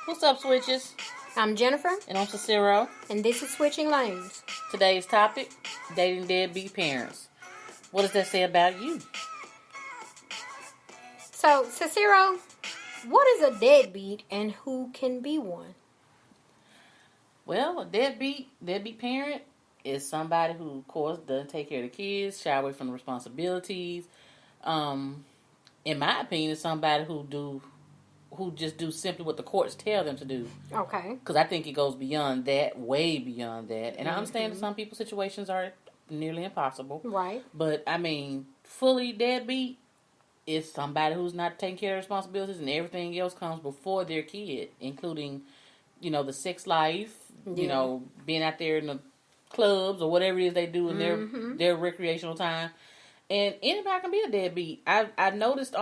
What's up, Switches? I'm Jennifer. And I'm Cicero. And this is Switching Lanes. Today's topic, dating deadbeat parents. What does that say about you? So, Cicero, what is a deadbeat and who can be one? Well, a deadbeat parent is somebody who, of course, doesn't take care of the kids, shy away from the responsibilities. In my opinion, is somebody who just do simply what the courts tell them to do. Okay. Because I think it goes beyond that, way beyond that. And I understand that some people's situations are nearly impossible. Right. But, fully deadbeat is somebody who's not taking care of responsibilities and everything else comes before their kid, including, the sex life, being out there in the clubs or whatever it is they do in their recreational time. And anybody can be a deadbeat. I noticed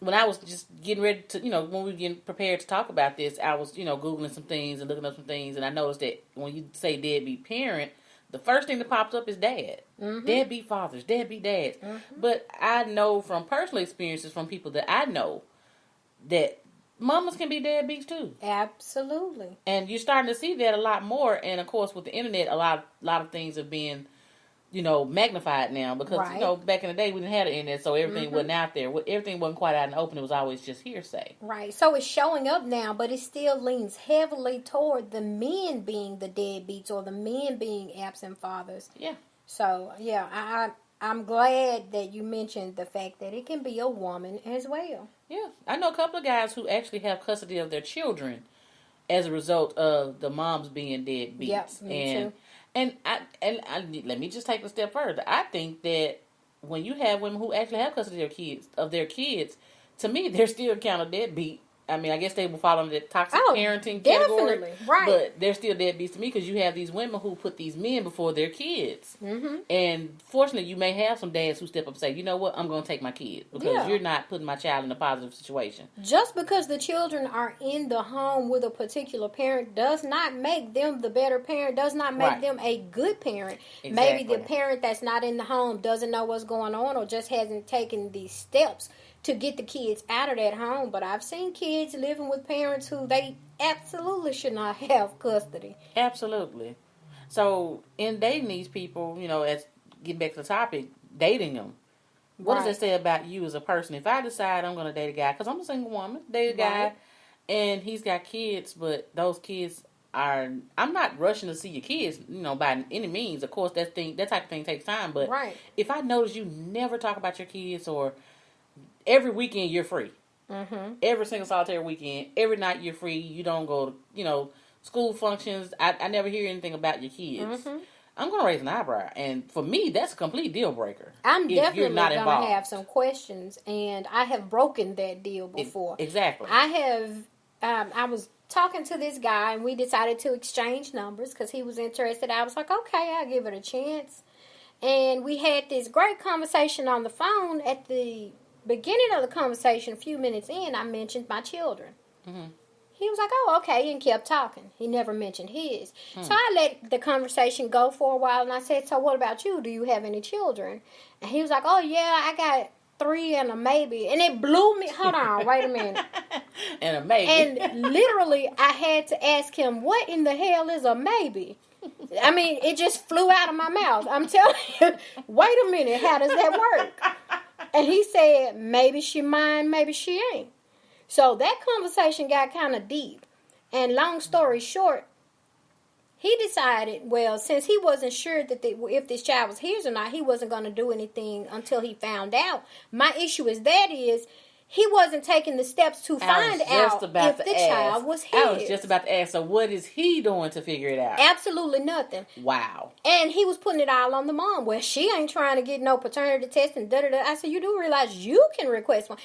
when I was just getting ready to, when we were getting prepared to talk about this, I was, Googling some things and looking up some things, and I noticed that when you say deadbeat parent, the first thing that pops up is dad. Mm-hmm. Deadbeat fathers, deadbeat dads. Mm-hmm. But I know from personal experiences from people that I know that mamas can be deadbeats too. Absolutely. And you're starting to see that a lot more, and of course with the internet, a lot of things are being magnified now because, right. Back in the day we didn't have the internet, so everything wasn't out there. Everything wasn't quite out in the open. It was always just hearsay. Right. So it's showing up now, but it still leans heavily toward the men being the deadbeats or the men being absent fathers. Yeah. So, yeah, I'm glad that you mentioned the fact that it can be a woman as well. Yeah. I know a couple of guys who actually have custody of their children as a result of the moms being deadbeats. Yep, me too. And I let me just take it a step further. I think that when you have women who actually have custody of their kids, to me, they're still kind of deadbeat. I mean, I guess they will fall under the toxic parenting category. Definitely, right. But they're still deadbeats to me because you have these women who put these men before their kids. Mm-hmm. And fortunately, you may have some dads who step up and say, you know what, I'm going to take my kid because you're not putting my child in a positive situation. Just because the children are in the home with a particular parent does not make them the better parent, does not make them a good parent. Exactly. Maybe the parent that's not in the home doesn't know what's going on or just hasn't taken these steps to get the kids out of that home. But I've seen kids living with parents who they absolutely should not have custody. Absolutely. So, in dating these people, as getting back to the topic, dating them, what does that say about you as a person? If I decide I'm going to date a guy, because I'm a single woman, date a guy, and he's got kids, but those kids I'm not rushing to see your kids, by any means. Of course, that type of thing takes time. But if I notice you never talk about your kids or every weekend you're free. Mm-hmm. Every single solitary weekend. Every night you're free. You don't go to, school functions. I never hear anything about your kids. Mm-hmm. I'm going to raise an eyebrow. And for me, that's a complete deal breaker. I'm definitely going to have some questions. And I have broken that deal before. Exactly. I was talking to this guy and we decided to exchange numbers because he was interested. I was like, okay, I'll give it a chance. And we had this great conversation on the phone. At the beginning of the conversation, a few minutes in, I mentioned my children. Mm-hmm. He was like, oh, okay, and kept talking. He never mentioned his. So I let the conversation go for a while, and I said, so what about you? Do you have any children? And he was like, oh, yeah, I got 3 and a maybe. And it blew me. Hold on, wait a minute. And a maybe. And literally, I had to ask him, what in the hell is a maybe? I mean, it just flew out of my mouth. I'm telling you, wait a minute, how does that work? And he said, maybe she mine, maybe she ain't. So that conversation got kind of deep. And long story short, he decided, well, since he wasn't sure that if this child was his or not, he wasn't going to do anything until he found out. My issue is he wasn't taking the steps to find out if the child was his. I was just about to ask, so what is he doing to figure it out? Absolutely nothing. Wow. And he was putting it all on the mom. Well, she ain't trying to get no paternity test and da-da-da. I said, you do realize you can request one.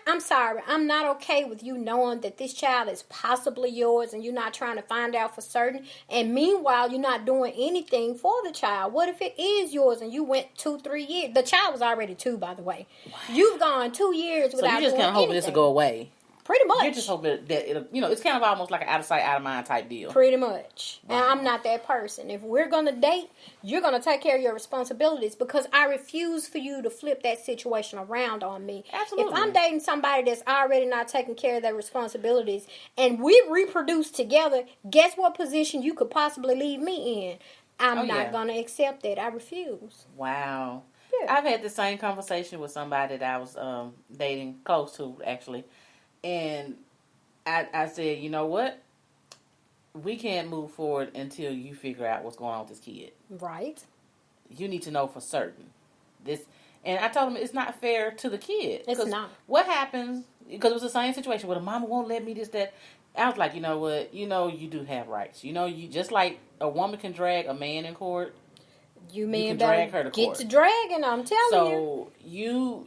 I'm sorry. I'm not okay with you knowing that this child is possibly yours and you're not trying to find out for certain. And meanwhile, you're not doing anything for the child. What if it is yours and you went 2-3 years? The child was already 2, by the way. Wow. You've gone 2 years without doing anything. So you just kind of hoping this will go away. Pretty much. You're just hoping that it'll, it's kind of almost like an out of sight, out of mind type deal. Pretty much. Wow. And I'm not that person. If we're going to date, you're going to take care of your responsibilities, because I refuse for you to flip that situation around on me. Absolutely. If I'm dating somebody that's already not taking care of their responsibilities and we reproduce together, guess what position you could possibly leave me in? I'm not going to accept that. I refuse. Wow. Yeah. I've had the same conversation with somebody that I was dating, close to, actually. And I said, you know what? We can't move forward until you figure out what's going on with this kid. Right. You need to know for certain. And I told him it's not fair to the kid. It's not. What happens, because it was the same situation where the mama won't let me this, that. I was like, you know what? You do have rights. You just like a woman can drag a man in court. You can drag her to court. Get to dragging, I'm telling you. So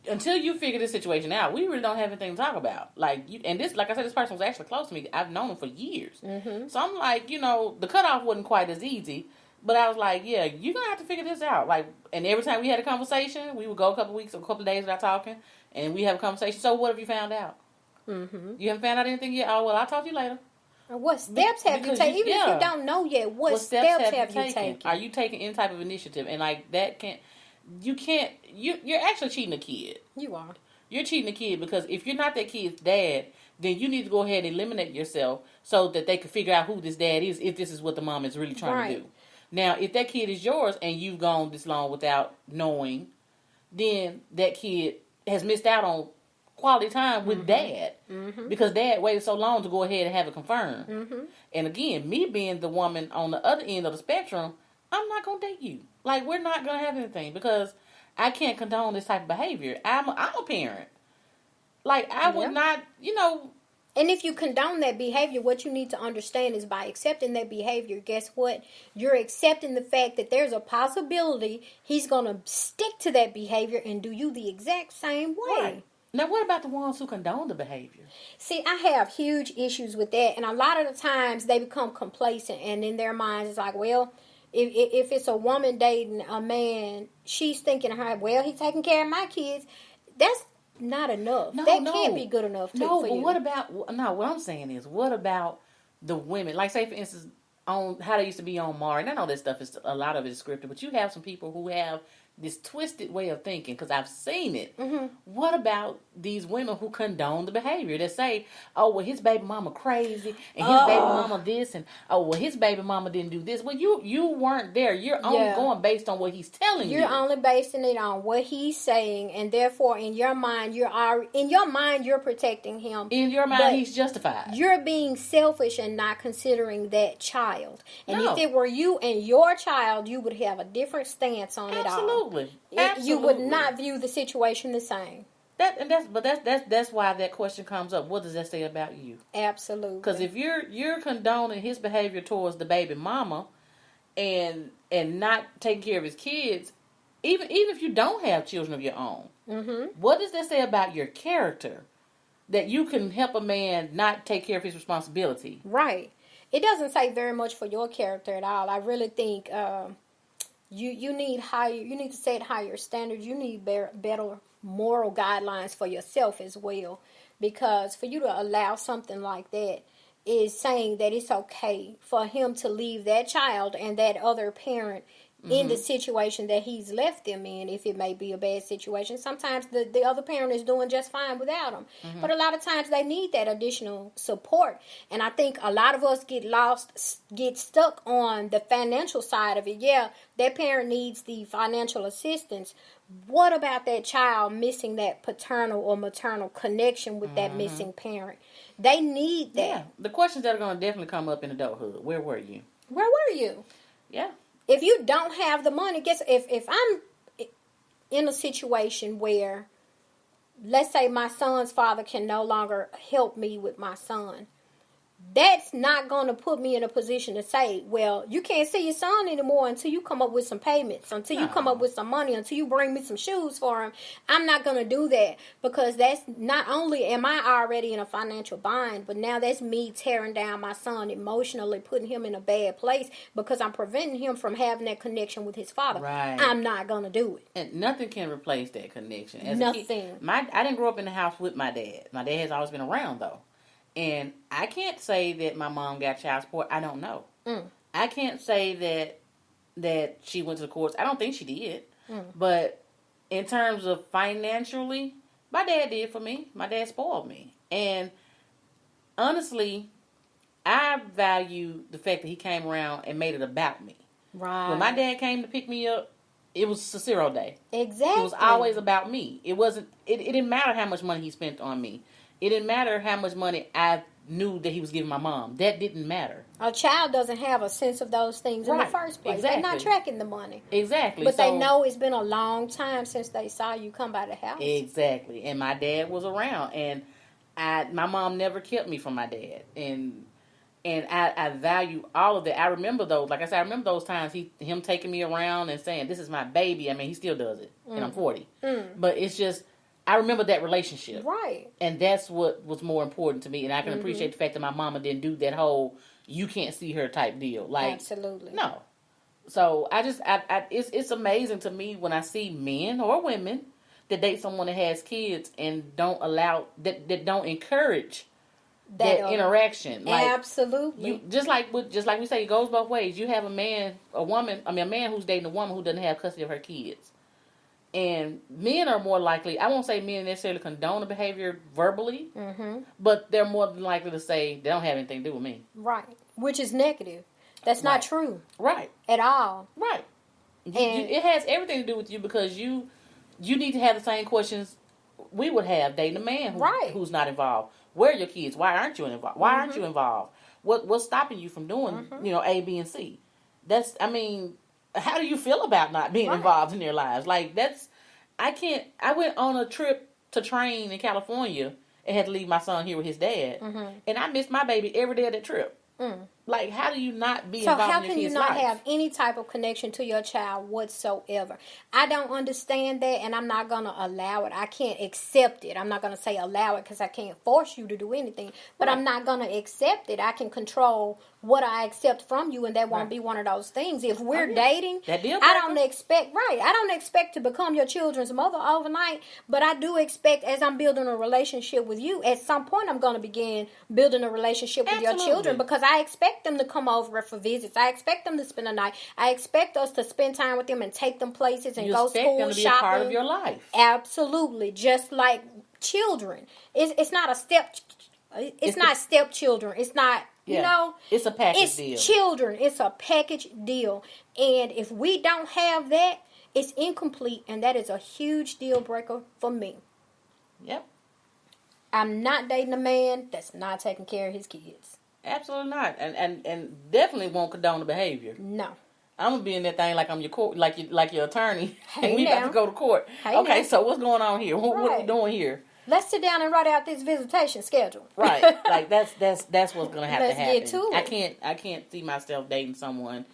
until you figure this situation out, we really don't have anything to talk about. Like I said, this person was actually close to me. I've known him for years. Mm-hmm. So I'm like, the cutoff wasn't quite as easy. But I was like, yeah, you're going to have to figure this out. Like, and every time we had a conversation, we would go a couple weeks or a couple of days without talking, and we have a conversation. So what have you found out? Mm-hmm. You haven't found out anything yet? Oh, well, I'll talk to you later. What steps have you taken? Even if you don't know yet, what steps have you taken? Are you taking any type of initiative? And like that you're actually cheating a kid. You are. You're cheating a kid, because if you're not that kid's dad, then you need to go ahead and eliminate yourself so that they can figure out who this dad is, if this is what the mom is really trying to do. Now, if that kid is yours and you've gone this long without knowing, then that kid has missed out on quality time with dad, because dad waited so long to go ahead and have it confirmed. Mm-hmm. And again, me being the woman on the other end of the spectrum, I'm not going to date you. Like, we're not going to have anything, because I can't condone this type of behavior. I'm a parent. Like, I would not, And if you condone that behavior, what you need to understand is, by accepting that behavior, guess what? You're accepting the fact that there's a possibility he's going to stick to that behavior and do you the exact same way. Right. Now, what about the ones who condone the behavior? See, I have huge issues with that. And a lot of the times they become complacent. And in their minds, it's like, well, if it's a woman dating a man, she's thinking, well, he's taking care of my kids. That's not enough. That can't be good enough for you. What I'm saying is, what about the women? Like, say, for instance, on how they used to be on Maury. And I know this stuff is, a lot of it is scripted, but you have some people who have this twisted way of thinking, because I've seen it. Mm-hmm. What about these women who condone the behavior that say, oh, well, his baby mama crazy, and his baby mama this, and oh, well, his baby mama didn't do this. Well, you weren't there. You're only going based on what he's telling you. You're only basing it on what he's saying, and therefore, in your mind, you're protecting him. In your mind, he's justified. You're being selfish and not considering that child. And if it were you and your child, you would have a different stance on it all. Absolutely. You would not view the situation the same. That's why that question comes up. What does that say about you? Absolutely. Because if you're condoning his behavior towards the baby mama, and not taking care of his kids, even if you don't have children of your own, what does that say about your character? That you can help a man not take care of his responsibility. Right. It doesn't say very much for your character at all. I really think you need to set higher standards. You need better moral guidelines for yourself as well. Because for you to allow something like that is saying that it's okay for him to leave that child and that other parent in the situation that he's left them in, if it may be a bad situation. Sometimes the other parent is doing just fine without him. But a lot of times they need that additional support. And I think a lot of us get stuck on the financial side of it. Yeah, that parent needs the financial assistance. What about that child missing that paternal or maternal connection with that missing parent? They need that. Yeah, the questions that are going to definitely come up in adulthood. Where were you? Where were you? Yeah. If you don't have the money, guess if I'm in a situation where, let's say my son's father can no longer help me with my son, that's not going to put me in a position to say, well, you can't see your son anymore until you come up with some payments, until you come up with some money, until you bring me some shoes for him. I'm not going to do that, because that's not only am I already in a financial bind, but now that's me tearing down my son emotionally, putting him in a bad place because I'm preventing him from having that connection with his father. Right. I'm not going to do it. And nothing can replace that connection. As Nothing. A kid, I didn't grow up in the house with my dad. My dad has always been around, though. And I can't say that my mom got child support. I don't know. I can't say that she went to the courts. I don't think she did. But in terms of financially, my dad did for me. My dad spoiled me. And honestly, I value the fact that he came around and made it about me. Right. When my dad came to pick me up, it was Cicero Day. Exactly. It was always about me. It wasn't. It didn't matter how much money he spent on me. It didn't matter how much money I knew that he was giving my mom. That didn't matter. A child doesn't have a sense of those things in the first place. Exactly. They're not tracking the money. Exactly. But they know it's been a long time since they saw you come by the house. Exactly. And my dad was around. And my mom never kept me from my dad. And I value all of that. I remember those. Like I said, I remember those times him taking me around and saying, "This is my baby." I mean, he still does it. And I'm 40. But it's just, I remember that relationship. Right. And that's what was more important to me. And I can appreciate the fact that my mama didn't do that whole, you can't see her type deal. Like, absolutely. No. So it's amazing to me when I see men or women that date someone that has kids and don't allow, that don't encourage that interaction. Like, absolutely. Just like we say, it goes both ways. You have a man who's dating a woman who doesn't have custody of her kids. And men are more likely, I won't say men necessarily condone the behavior verbally, but they're more than likely to say they don't have anything to do with me. Right. Which is negative. That's not true. Right. At all. Right. It has everything to do with you, because you need to have the same questions we would have dating a man who's not involved. Where are your kids? Why aren't you involved? Why aren't you involved? What's stopping you from doing, A, B, and C? How do you feel about not being involved in their lives? Like, I went on a trip to train in California and had to leave my son here with his dad. And I missed my baby every day of that trip. Like, how do you not be involved in your kid's life? So how can you not have any type of connection to your child whatsoever? I don't understand that, and I'm not going to allow it. I can't accept it. I'm not going to say allow it, because I can't force you to do anything. But I'm not going to accept it. I can control what I accept from you, and that won't be one of those things. If we're dating, I don't expect to become your children's mother overnight, but I do expect, as I'm building a relationship with you, at some point I'm going to begin building a relationship with your children, because I expect them to come over for visits. I expect them to spend a night. I expect us to spend time with them and take them places and go school shopping. You expect them to be a part of your life. Absolutely. Just like children. It's not stepchildren. It's not, it's a package deal. It's children. It's a package deal. And if we don't have that, it's incomplete, and that is a huge deal breaker for me. Yep. I'm not dating a man that's not taking care of his kids. Absolutely not, and definitely won't condone the behavior. No, I'm gonna be in that thing like I'm your court, like your attorney, hey, and we about to go to court. Hey, okay, so what's going on here? What are we doing here? Let's sit down and write out this visitation schedule. Right, like that's what's gonna have to happen. Let's get to it. I can't see myself dating someone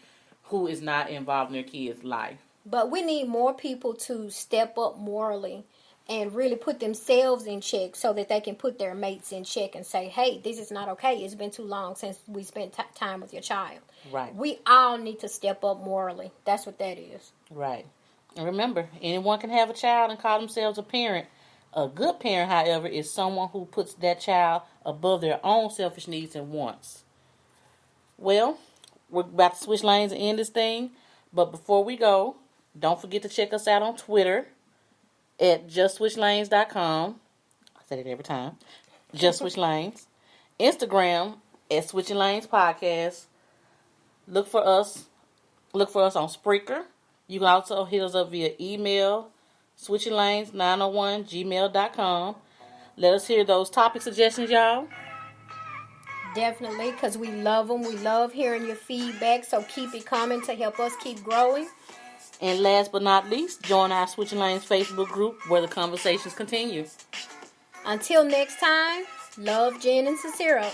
who is not involved in their kid's life. But we need more people to step up morally and really put themselves in check, so that they can put their mates in check and say, hey, this is not okay. It's been too long since we spent time with your child. Right. We all need to step up morally. That's what that is. Right. And remember, anyone can have a child and call themselves a parent. A good parent, however, is someone who puts that child above their own selfish needs and wants. Well, we're about to switch lanes and end this thing. But before we go, don't forget to check us out on Twitter at justswitchlanes.com. I said it every time. Just Switch Lanes. Instagram at Switching Lanes Podcast. Look for us on Spreaker. You can also hit us up via email, switchinlanes901gmail.com. Let us hear those topic suggestions, y'all. Definitely, because we love them. We love hearing your feedback, so keep it coming to help us keep growing. And last but not least, join our Switching Lanes Facebook group where the conversations continue. Until next time, love, Jen, and Cicero.